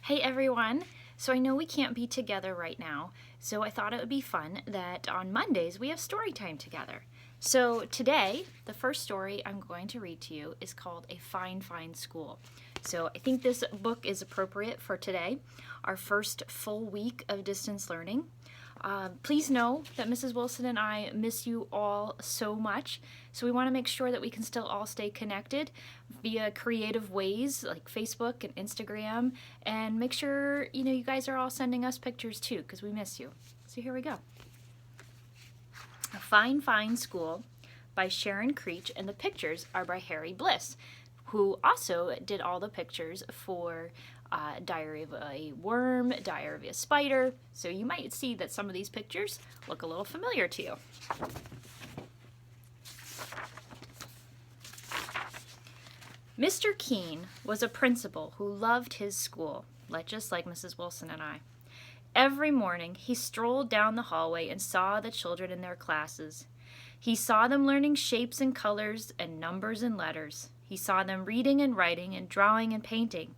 Hey everyone! So I know we can't be together right now, so I thought it would be fun that on Mondays we have story time together. So today, the first story I'm going to read to you is called A Fine, Fine School. So I think this book is appropriate for today, our first full week of distance learning. Please know that Mrs. Wilson and I miss you all so much, so we want to make sure that we can still all stay connected via creative ways like Facebook and Instagram, and make sure you guys are all sending us pictures too, because we miss you. So here we go. A Fine, Fine School by Sharon Creech, and the pictures are by Harry Bliss, who also did all the pictures for Diary of a Worm, Diary of a Spider, so you might see that some of these pictures look a little familiar to you. Mr. Keene was a principal who loved his school, just like Mrs. Wilson and I. Every morning he strolled down the hallway and saw the children in their classes. He saw them learning shapes and colors and numbers and letters. He saw them reading and writing and drawing and painting.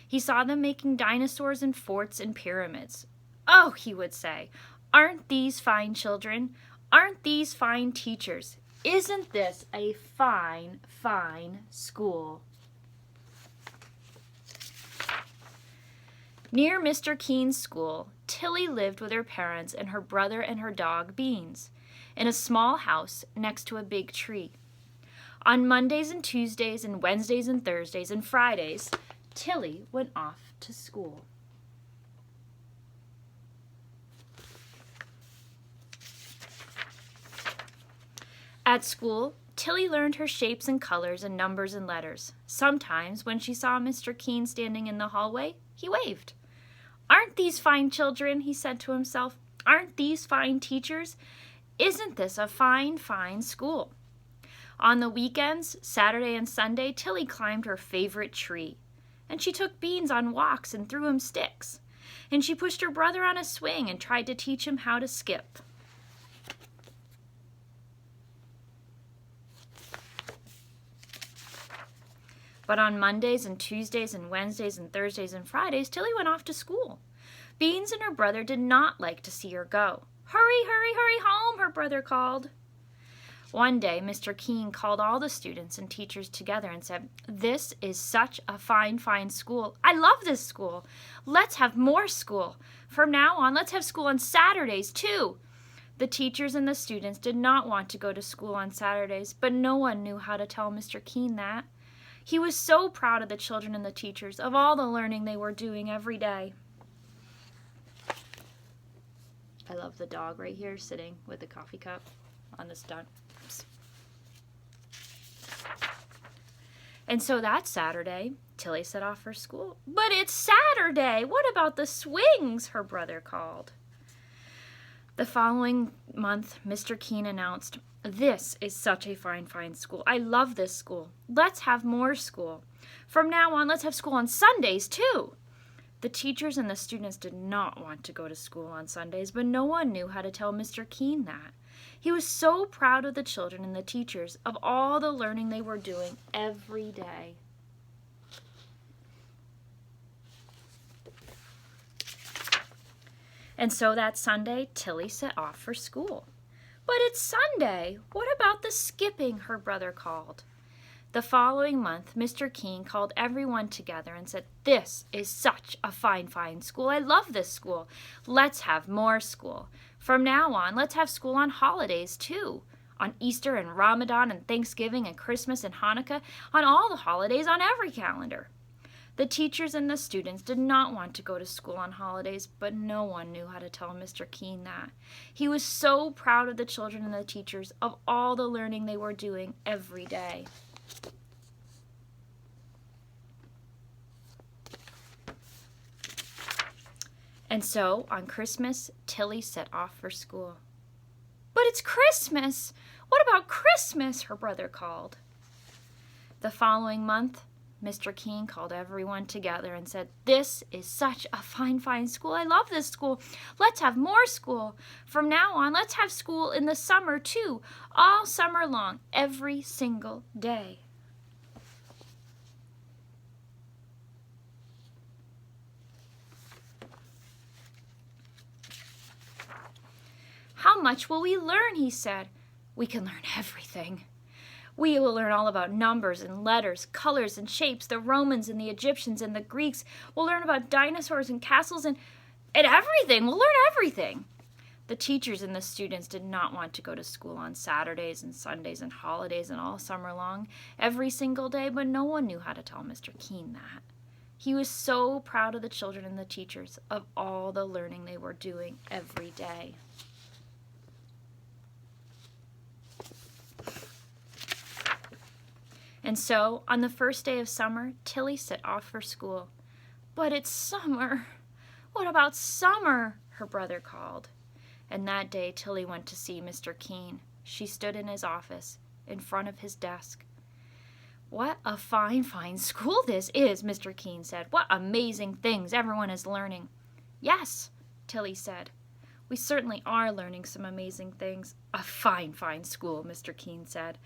He saw them making dinosaurs and forts and pyramids. "Oh," he would say, "aren't these fine children? Aren't these fine teachers? Isn't this a fine, fine school?" Near Mr. Keene's school, Tilly lived with her parents and her brother and her dog, Beans, in a small house next to a big tree. On Mondays and Tuesdays and Wednesdays and Thursdays and Fridays, Tilly went off to school. At school, Tilly learned her shapes and colors and numbers and letters. Sometimes, when she saw Mr. Keene standing in the hallway, he waved. "Aren't these fine children?" he said to himself. "Aren't these fine teachers? Isn't this a fine, fine school?" On the weekends, Saturday and Sunday, Tilly climbed her favorite tree. And she took Beans on walks and threw him sticks. And she pushed her brother on a swing and tried to teach him how to skip. But on Mondays and Tuesdays and Wednesdays and Thursdays and Fridays, Tilly went off to school. Beans and her brother did not like to see her go. "Hurry, hurry, hurry home," her brother called. One day, Mr. Keene called all the students and teachers together and said, "This is such a fine, fine school. I love this school. Let's have more school. From now on, let's have school on Saturdays, too." The teachers and the students did not want to go to school on Saturdays, but no one knew how to tell Mr. Keene that. He was so proud of the children and the teachers, of all the learning they were doing every day. I love the dog right here sitting with the coffee cup on this dog. And so that Saturday, Tilly set off for school. "But it's Saturday! What about the swings?" her brother called. The following month, Mr. Keene announced, "This is such a fine, fine school. I love this school. Let's have more school. From now on, let's have school on Sundays, too." The teachers and the students did not want to go to school on Sundays, but no one knew how to tell Mr. Keene that. He was so proud of the children and the teachers, of all the learning they were doing every day. And so that Sunday, Tilly set off for school. "But it's Sunday. What about the skipping?" her brother called. The following month, Mr. Keene called everyone together and said, "This is such a fine, fine school. I love this school. Let's have more school. From now on, let's have school on holidays, too. On Easter and Ramadan and Thanksgiving and Christmas and Hanukkah, on all the holidays on every calendar." The teachers and the students did not want to go to school on holidays, but no one knew how to tell Mr. Keene that. He was so proud of the children and the teachers, of all the learning they were doing every day. And so, on Christmas, Tilly set off for school. "But it's Christmas! What about Christmas?" her brother called. The following month, Mr. Keene called everyone together and said, "This is such a fine, fine school. I love this school. Let's have more school. From now on, let's have school in the summer, too, all summer long, every single day." much will we learn?" he said. "We can learn everything. We will learn all about numbers and letters, colors and shapes, the Romans and the Egyptians and the Greeks. We'll learn about dinosaurs and castles and everything. We'll learn everything." The teachers and the students did not want to go to school on Saturdays and Sundays and holidays and all summer long, every single day, but no one knew how to tell Mr. Keene that. He was so proud of the children and the teachers, of all the learning they were doing every day. And so, on the first day of summer, Tilly set off for school. "But it's summer. What about summer?" her brother called. And that day, Tilly went to see Mr. Keene. She stood in his office, in front of his desk. "What a fine, fine school this is," Mr. Keene said. "What amazing things everyone is learning." "Yes," Tilly said. "We certainly are learning some amazing things." "A fine, fine school," Mr. Keene said.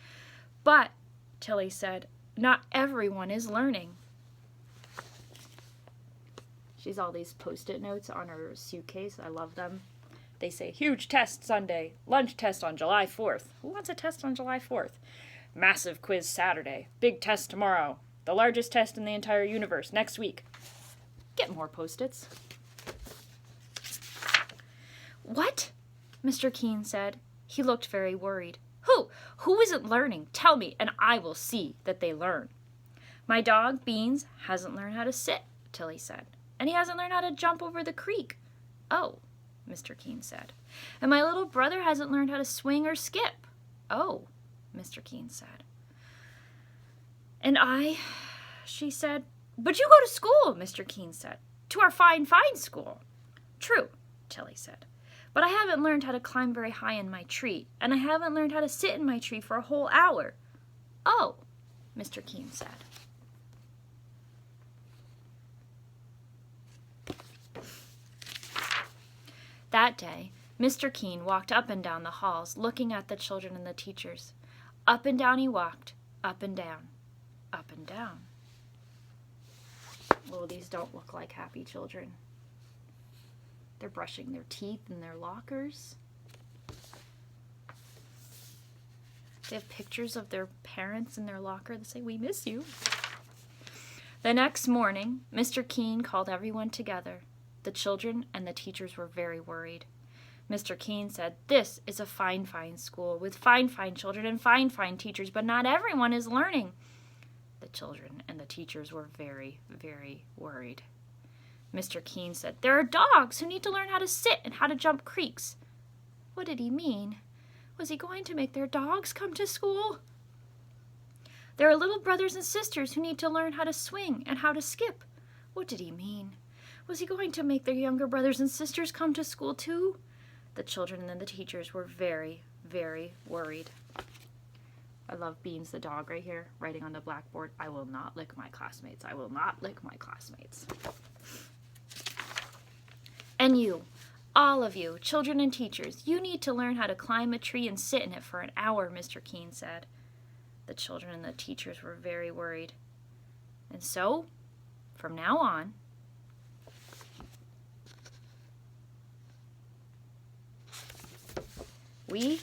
"But," Tilly said, "not everyone is learning." She has all these Post-it notes on her suitcase. I love them. They say, "Huge test Sunday, lunch test on July 4th. Who wants a test on July 4th? Massive quiz Saturday, big test tomorrow, the largest test in the entire universe next week." Get more Post-its. "What?" Mr. Keene said. He looked very worried. Who isn't learning? Tell me, and I will see that they learn." "My dog, Beans, hasn't learned how to sit," Tilly said. "And he hasn't learned how to jump over the creek." "Oh," Mr. Keene said. "And my little brother hasn't learned how to swing or skip." "Oh," Mr. Keene said. "And I," she said. "But you go to school," Mr. Keene said. "To our fine, fine school." "True," Tilly said. "But I haven't learned how to climb very high in my tree, and I haven't learned how to sit in my tree for a whole hour." "Oh," Mr. Keene said. That day, Mr. Keene walked up and down the halls, looking at the children and the teachers. Up and down he walked, up and down, up and down. Well, these don't look like happy children. They're brushing their teeth in their lockers. They have pictures of their parents in their locker that say, "We miss you." The next morning, Mr. Keene called everyone together. The children and the teachers were very worried. Mr. Keene said, "This is a fine, fine school with fine, fine children and fine, fine teachers, but not everyone is learning." The children and the teachers were very, very worried. Mr. Keene said, "There are dogs who need to learn how to sit and how to jump creeks." What did he mean? Was he going to make their dogs come to school? "There are little brothers and sisters who need to learn how to swing and how to skip." What did he mean? Was he going to make their younger brothers and sisters come to school too? The children and the teachers were very, very worried. I love Beans the dog right here, writing on the blackboard, "I will not lick my classmates. I will not lick my classmates." And you, all of you, children and teachers, you need to learn how to climb a tree and sit in it for an hour, Mr. Keene said. The children and the teachers were very worried. And so, from now on, we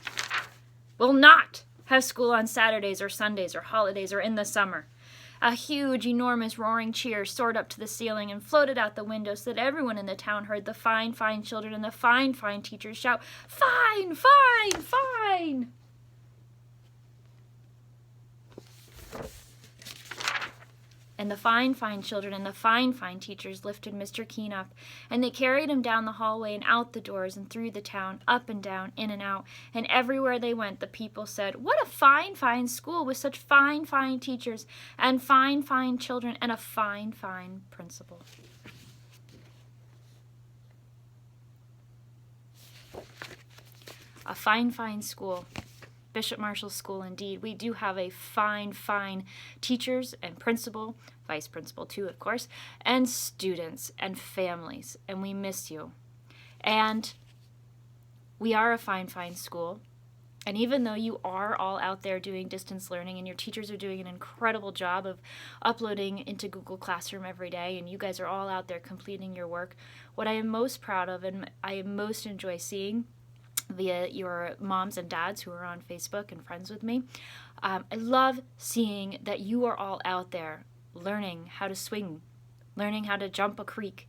will not have school on Saturdays or Sundays or holidays or in the summer. A huge, enormous, roaring cheer soared up to the ceiling and floated out the window so that everyone in the town heard the fine, fine children and the fine, fine teachers shout, "Fine, fine, fine!" And the fine, fine children and the fine, fine teachers lifted Mr. Keene up, and they carried him down the hallway and out the doors and through the town, up and down, in and out. And everywhere they went, the people said, "What a fine, fine school with such fine, fine teachers and fine, fine children and a fine, fine principal." A fine, fine school. Bishop Marshall School, indeed. We do have a fine, fine teachers and principal, vice principal too, of course, and students and families, and we miss you. And we are a fine, fine school, and even though you are all out there doing distance learning and your teachers are doing an incredible job of uploading into Google Classroom every day, and you guys are all out there completing your work, what I am most proud of and I most enjoy seeing via your moms and dads who are on Facebook and friends with me. I love seeing that you are all out there learning how to swing, learning how to jump a creek,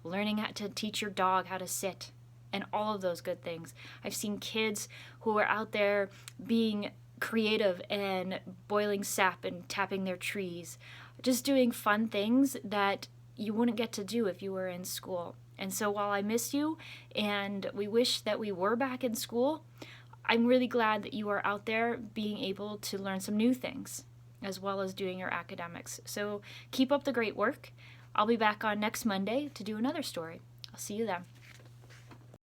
learning how to teach your dog how to sit, and all of those good things. I've seen kids who are out there being creative and boiling sap and tapping their trees, just doing fun things that you wouldn't get to do if you were in school. And so while I miss you and we wish that we were back in school, I'm really glad that you are out there being able to learn some new things as well as doing your academics. So keep up the great work. I'll be back on next Monday to do another story. I'll see you then.